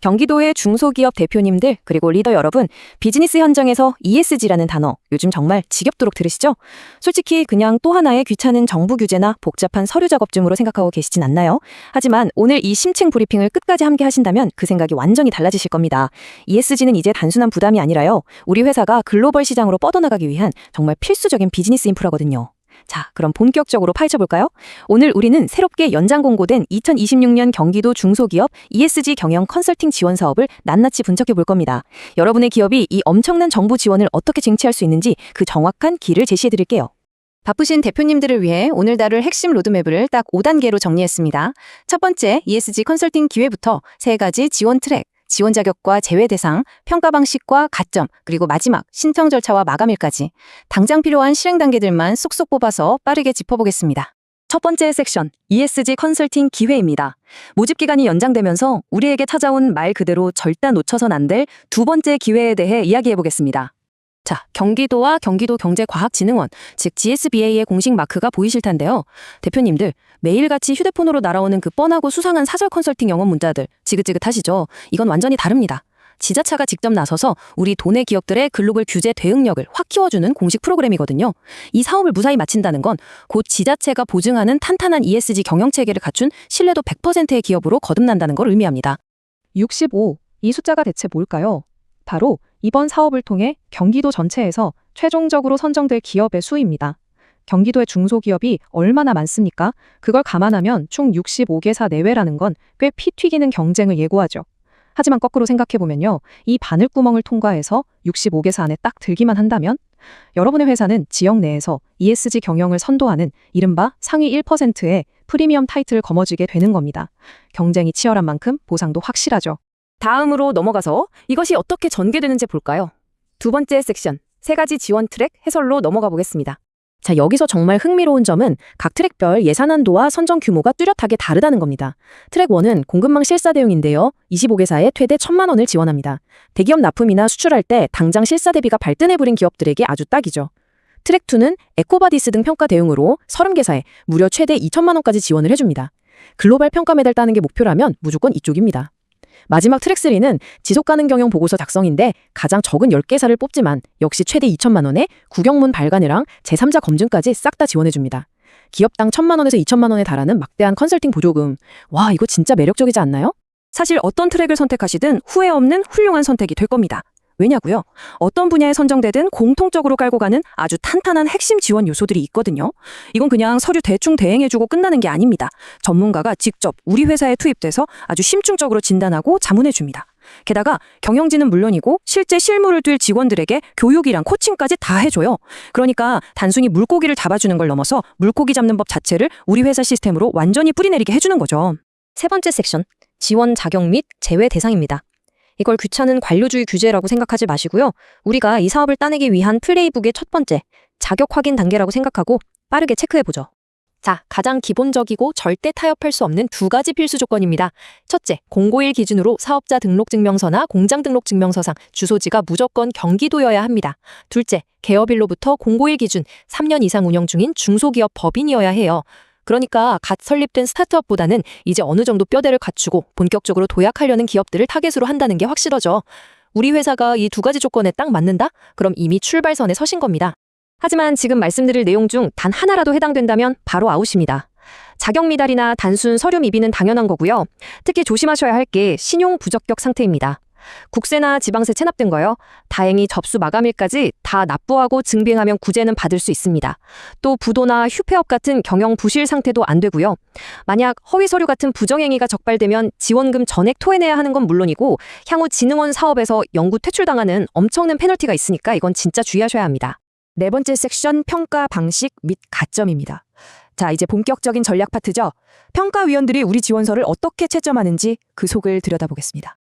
경기도의 중소기업 대표님들 그리고 리더 여러분, 비즈니스 현장에서 ESG라는 단어 요즘 정말 지겹도록 들으시죠? 솔직히 그냥 또 하나의 귀찮은 정부 규제나 복잡한 서류 작업증으로 생각하고 계시진 않나요? 하지만 오늘 이 심층 브리핑을 끝까지 함께 하신다면 그 생각이 완전히 달라지실 겁니다. ESG는 이제 단순한 부담이 아니라요, 우리 회사가 글로벌 시장으로 뻗어나가기 위한 정말 필수적인 비즈니스 인프라거든요. 자, 그럼 본격적으로 파헤쳐볼까요? 오늘 우리는 새롭게 연장 공고된 2026년 경기도 중소기업 ESG 경영 컨설팅 지원 사업을 낱낱이 분석해 볼 겁니다. 여러분의 기업이 이 엄청난 정부 지원을 어떻게 쟁취할 수 있는지 그 정확한 길을 제시해 드릴게요. 바쁘신 대표님들을 위해 오늘 다룰 핵심 로드맵을 딱 5단계로 정리했습니다. 첫 번째, ESG 컨설팅 기회부터 3가지 지원 트랙, 지원 자격과 제외 대상, 평가 방식과 가점, 그리고 마지막 신청 절차와 마감일까지 당장 필요한 실행 단계들만 쏙쏙 뽑아서 빠르게 짚어보겠습니다. 첫 번째 섹션, ESG 컨설팅 기회입니다. 모집 기간이 연장되면서 우리에게 찾아온 말 그대로 절대 놓쳐선 안 될 두 번째 기회에 대해 이야기해보겠습니다. 자, 경기도와 경기도경제과학진흥원, 즉 GSBA의 공식 마크가 보이실 텐데요. 대표님들, 매일같이 휴대폰으로 날아오는 그 뻔하고 수상한 사설 컨설팅 영어 문자들 지긋지긋하시죠? 이건 완전히 다릅니다. 지자체가 직접 나서서 우리 도내 기업들의 글로벌 규제 대응력을 확 키워주는 공식 프로그램이거든요. 이 사업을 무사히 마친다는 건 곧 지자체가 보증하는 탄탄한 ESG 경영체계를 갖춘 신뢰도 100%의 기업으로 거듭난다는 걸 의미합니다. 65, 이 숫자가 대체 뭘까요? 바로 이번 사업을 통해 경기도 전체에서 최종적으로 선정될 기업의 수입니다. 경기도의 중소기업이 얼마나 많습니까? 그걸 감안하면 총 65개사 내외라는 건 꽤 피 튀기는 경쟁을 예고하죠. 하지만 거꾸로 생각해보면요, 이 바늘구멍을 통과해서 65개사 안에 딱 들기만 한다면 여러분의 회사는 지역 내에서 ESG 경영을 선도하는 이른바 상위 1%의 프리미엄 타이틀을 거머쥐게 되는 겁니다. 경쟁이 치열한 만큼 보상도 확실하죠. 다음으로 넘어가서 이것이 어떻게 전개되는지 볼까요? 두 번째 섹션, 3가지 지원 트랙 해설로 넘어가 보겠습니다. 자, 여기서 정말 흥미로운 점은 각 트랙별 예산 한도와 선정 규모가 뚜렷하게 다르다는 겁니다. 트랙 1은 공급망 실사 대응인데요. 25개사에 최대 1,000만 원을 지원합니다. 대기업 납품이나 수출할 때 당장 실사 대비가 발등에 부린 기업들에게 아주 딱이죠. 트랙 2는 에코바디스 등 평가 대응으로 30개사에 무려 최대 2,000만 원까지 지원을 해줍니다. 글로벌 평가 메달 따는 게 목표라면 무조건 이쪽입니다. 마지막 트랙 3는 지속가능 경영 보고서 작성인데 가장 적은 10개사를 뽑지만 역시 최대 2,000만 원에 구경문 발간이랑 제3자 검증까지 싹 다 지원해줍니다. 기업당 1,000만 원에서 2,000만 원에 달하는 막대한 컨설팅 보조금. 와, 이거 진짜 매력적이지 않나요? 사실 어떤 트랙을 선택하시든 후회 없는 훌륭한 선택이 될 겁니다. 왜냐고요? 어떤 분야에 선정되든 공통적으로 깔고 가는 아주 탄탄한 핵심 지원 요소들이 있거든요. 이건 그냥 서류 대충 대행해주고 끝나는 게 아닙니다. 전문가가 직접 우리 회사에 투입돼서 아주 심층적으로 진단하고 자문해줍니다. 게다가 경영진은 물론이고 실제 실무를 뛸 직원들에게 교육이랑 코칭까지 다 해줘요. 그러니까 단순히 물고기를 잡아주는 걸 넘어서 물고기 잡는 법 자체를 우리 회사 시스템으로 완전히 뿌리내리게 해주는 거죠. 세 번째 섹션, 지원 자격 및 제외 대상입니다. 이걸 귀찮은 관료주의 규제라고 생각하지 마시고요. 우리가 이 사업을 따내기 위한 플레이북의 첫 번째, 자격 확인 단계라고 생각하고 빠르게 체크해보죠. 자, 가장 기본적이고 절대 타협할 수 없는 2가지 필수 조건입니다. 첫째, 공고일 기준으로 사업자 등록증명서나 공장 등록증명서상 주소지가 무조건 경기도여야 합니다. 둘째, 개업일로부터 공고일 기준 3년 이상 운영 중인 중소기업 법인이어야 해요. 그러니까 갓 설립된 스타트업보다는 이제 어느 정도 뼈대를 갖추고 본격적으로 도약하려는 기업들을 타겟으로 한다는 게 확실하죠. 우리 회사가 이 2가지 조건에 딱 맞는다? 그럼 이미 출발선에 서신 겁니다. 하지만 지금 말씀드릴 내용 중 단 하나라도 해당된다면 바로 아웃입니다. 자격 미달이나 단순 서류 미비는 당연한 거고요. 특히 조심하셔야 할 게 신용 부적격 상태입니다. 국세나 지방세 체납 등 거요. 다행히 접수 마감일까지 다 납부하고 증빙하면 구제는 받을 수 있습니다. 또 부도나 휴폐업 같은 경영 부실 상태도 안 되고요. 만약 허위 서류 같은 부정행위가 적발되면 지원금 전액 토해내야 하는 건 물론이고 향후 진흥원 사업에서 영구 퇴출당하는 엄청난 페널티가 있으니까 이건 진짜 주의하셔야 합니다. 네 번째 섹션, 평가 방식 및 가점입니다. 자, 이제 본격적인 전략 파트죠. 평가위원들이 우리 지원서를 어떻게 채점하는지 그 속을 들여다보겠습니다.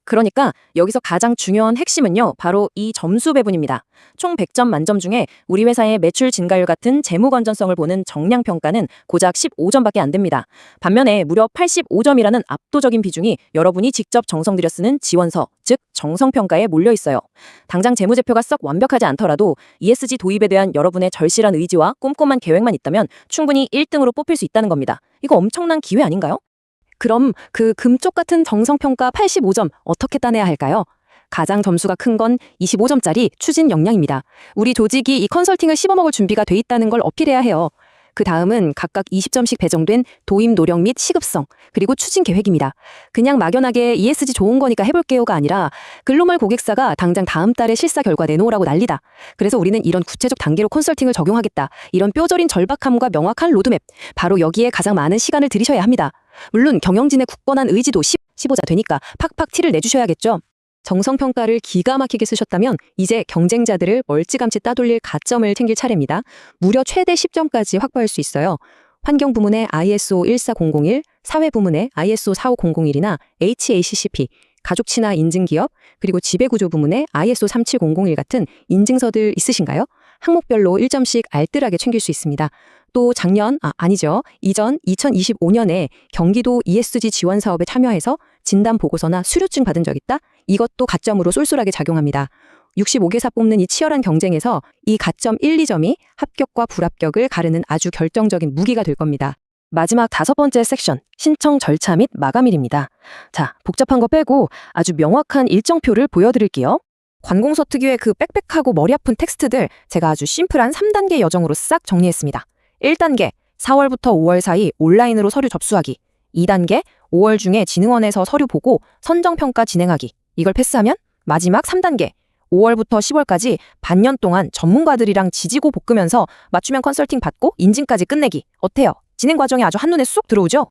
그러니까 여기서 가장 중요한 핵심은요, 바로 이 점수 배분입니다. 총 100점 만점 중에 우리 회사의 매출 증가율 같은 재무 건전성을 보는 정량 평가는 고작 15점밖에 안 됩니다. 반면에 무려 85점이라는 압도적인 비중이 여러분이 직접 정성 들여 쓰는 지원서, 즉 정성 평가에 몰려 있어요. 당장 재무제표가 썩 완벽하지 않더라도 ESG 도입에 대한 여러분의 절실한 의지와 꼼꼼한 계획만 있다면 충분히 1등으로 뽑힐 수 있다는 겁니다. 이거 엄청난 기회 아닌가요? 그럼 그 금쪽 같은 정성평가 85점 어떻게 따내야 할까요? 가장 점수가 큰 건 25점짜리 추진 역량입니다. 우리 조직이 이 컨설팅을 씹어먹을 준비가 돼 있다는 걸 어필해야 해요. 그 다음은 각각 20점씩 배정된 도임 노력 및 시급성, 그리고 추진 계획입니다. 그냥 막연하게 ESG 좋은 거니까 해볼게요가 아니라 글로벌 고객사가 당장 다음 달에 실사 결과 내놓으라고 난리다. 그래서 우리는 이런 구체적 단계로 컨설팅을 적용하겠다. 이런 뼈저린 절박함과 명확한 로드맵, 바로 여기에 가장 많은 시간을 들이셔야 합니다. 물론 경영진의 굳건한 의지도 15자 되니까 팍팍 티를 내주셔야겠죠. 정성평가를 기가 막히게 쓰셨다면 이제 경쟁자들을 멀찌감치 따돌릴 가점을 챙길 차례입니다. 무려 최대 10점까지 확보할 수 있어요. 환경 부문의 ISO 14001, 사회 부문의 ISO 45001이나 HACCP, 가족 친화 인증기업, 그리고 지배구조 부문의 ISO 37001 같은 인증서들 있으신가요? 항목별로 1점씩 알뜰하게 챙길 수 있습니다. 또 이전 2025년에 경기도 ESG 지원 사업에 참여해서 진단 보고서나 수료증 받은 적 있다? 이것도 가점으로 쏠쏠하게 작용합니다. 65개사 뽑는 이 치열한 경쟁에서 이 가점 1, 2점이 합격과 불합격을 가르는 아주 결정적인 무기가 될 겁니다. 마지막 5번째 섹션, 신청 절차 및 마감일입니다. 자, 복잡한 거 빼고 아주 명확한 일정표를 보여드릴게요. 관공서 특유의 그 빽빽하고 머리 아픈 텍스트들 제가 아주 심플한 3단계 여정으로 싹 정리했습니다. 1단계, 4월부터 5월 사이 온라인으로 서류 접수하기. 2단계, 5월 중에 진흥원에서 서류 보고 선정평가 진행하기. 이걸 패스하면 마지막 3단계, 5월부터 10월까지 반년 동안 전문가들이랑 지지고 볶으면서 맞춤형 컨설팅 받고 인증까지 끝내기. 어때요? 진행 과정이 아주 한눈에 쏙 들어오죠?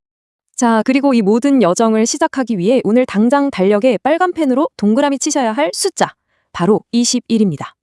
자, 그리고 이 모든 여정을 시작하기 위해 오늘 당장 달력에 빨간 펜으로 동그라미 치셔야 할 숫자. 바로 21입니다.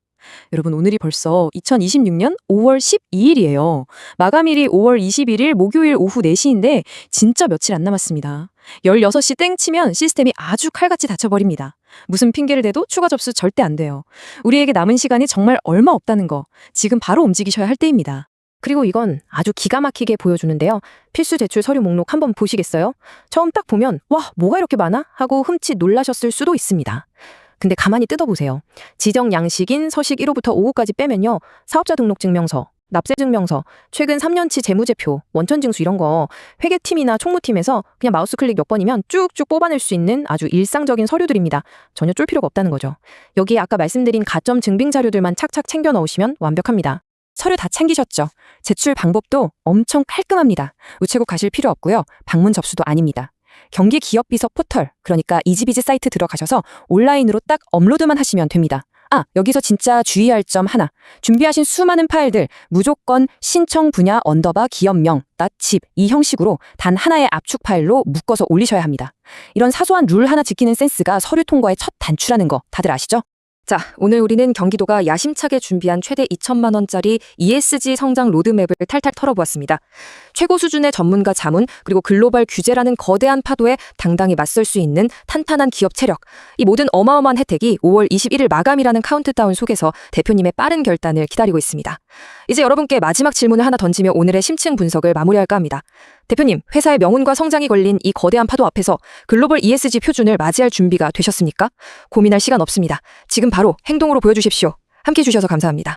여러분, 오늘이 벌써 2026년 5월 12일이에요. 마감일이 5월 21일 목요일 오후 4시인데 진짜 며칠 안 남았습니다. 16시 땡 치면 시스템이 아주 칼같이 닫혀버립니다. 무슨 핑계를 대도 추가 접수 절대 안 돼요. 우리에게 남은 시간이 정말 얼마 없다는 거 지금 바로 움직이셔야 할 때입니다. 그리고 이건 아주 기가 막히게 보여주는데요. 필수 제출 서류 목록 한번 보시겠어요? 처음 딱 보면 와, 뭐가 이렇게 많아? 하고 흠칫 놀라셨을 수도 있습니다. 근데 가만히 뜯어보세요. 지정 양식인 서식 1호부터 5호까지 빼면요. 사업자 등록증명서, 납세증명서, 최근 3년치 재무제표, 원천징수 이런 거 회계팀이나 총무팀에서 그냥 마우스 클릭 몇 번이면 쭉쭉 뽑아낼 수 있는 아주 일상적인 서류들입니다. 전혀 쫄 필요가 없다는 거죠. 여기에 아까 말씀드린 가점 증빙 자료들만 착착 챙겨 넣으시면 완벽합니다. 서류 다 챙기셨죠? 제출 방법도 엄청 깔끔합니다. 우체국 가실 필요 없고요. 방문 접수도 아닙니다. 경기기업비서 포털, 그러니까 이지비즈 사이트 들어가셔서 온라인으로 딱 업로드만 하시면 됩니다. 아, 여기서 진짜 주의할 점 하나. 준비하신 수많은 파일들 무조건 신청 분야 기업명, 집 이 형식으로 단 하나의 압축 파일로 묶어서 올리셔야 합니다. 이런 사소한 룰 하나 지키는 센스가 서류 통과의 첫 단추라는 거 다들 아시죠? 자, 오늘 우리는 경기도가 야심차게 준비한 최대 2천만 원짜리 ESG 성장 로드맵을 탈탈 털어보았습니다. 최고 수준의 전문가 자문, 그리고 글로벌 규제라는 거대한 파도에 당당히 맞설 수 있는 탄탄한 기업 체력. 이 모든 어마어마한 혜택이 5월 21일 마감이라는 카운트다운 속에서 대표님의 빠른 결단을 기다리고 있습니다. 이제 여러분께 마지막 질문을 하나 던지며 오늘의 심층 분석을 마무리할까 합니다. 대표님, 회사의 명운과 성장이 걸린 이 거대한 파도 앞에서 글로벌 ESG 표준을 맞이할 준비가 되셨습니까? 고민할 시간 없습니다. 지금 바로 행동으로 보여주십시오. 함께해 주셔서 감사합니다.